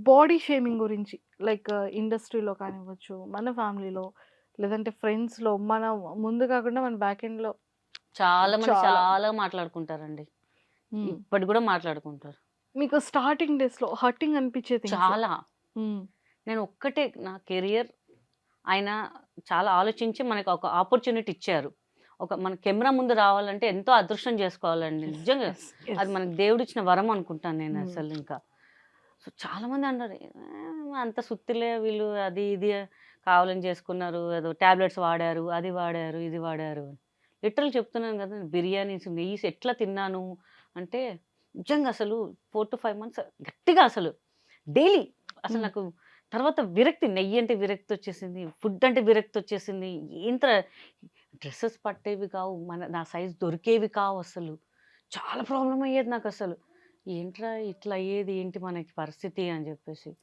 Body shaming గురించి like ఇండస్ట్రీలో కానివ్వచ్చు, మన ఫ్యామిలీలో లేదంటే ఫ్రెండ్స్‌లో మనం ముందు కాకుండా మన బ్యాక్ ఎండ్‌లో చాలా మంది చాలా చాలా మాట్లాడుకుంటారండి. హ్మ్. ఇప్పటికి గూడా మాట్లాడుకుంటారు. మీకు స్టార్టింగ్ డేస్‌లో హర్టింగ్ అనిపించే థింగ్స్. చాలా. హ్మ్. నేను ఒక్కటే నా కెరియర్ ఆయన చాలా ఆలోచించి మనకు ఒక ఆపర్చునిటీ ఇచ్చారు. మన కెమెరా ముందు రావాలంటే ఎంతో అదృష్టం జేసుకోవాలండి. యెస్. నిజంగా. యెస్. అది యెస్. మనకు దేవుడిచ్చిన వరం అనుకుంటాను హ్మ్. నేనసలింకా. సో, చాలామంది అన్నారు, అంత సుత్తిలే వీళ్ళు అది ఇది కావాలని చేసుకున్నారు. ఏదో టాబ్లెట్స్ వాడారు, అది వాడారు, ఇది వాడారు అని." లిటరల్ చెప్తున్నాను గదా! బిర్యానీస్, నెయ్యిస్ ఎట్లా తిన్నాను అంటే నిజంగా అసలు 4-5 మంత్స్ గట్టిగా అసలు డైలీ అసలు హ్మ్. నాకు తర్వాత విరక్తి. నెయ్యంటే విరక్తొచ్చేసింది. ఫుడ్ అంటే విరక్తొచ్చేసింది. ఏంట్రా డ్రెసెస్ పట్టేవి కావు. నా సైజ్ దొరికేవి కావసలు. చాలా ప్రాబ్లమ్ అయ్యేది నాకసలు. ఏంట్రా ఇట్లా అయ్యేది ఏంటి మనకి పరిస్థితి అని జెప్పేసి.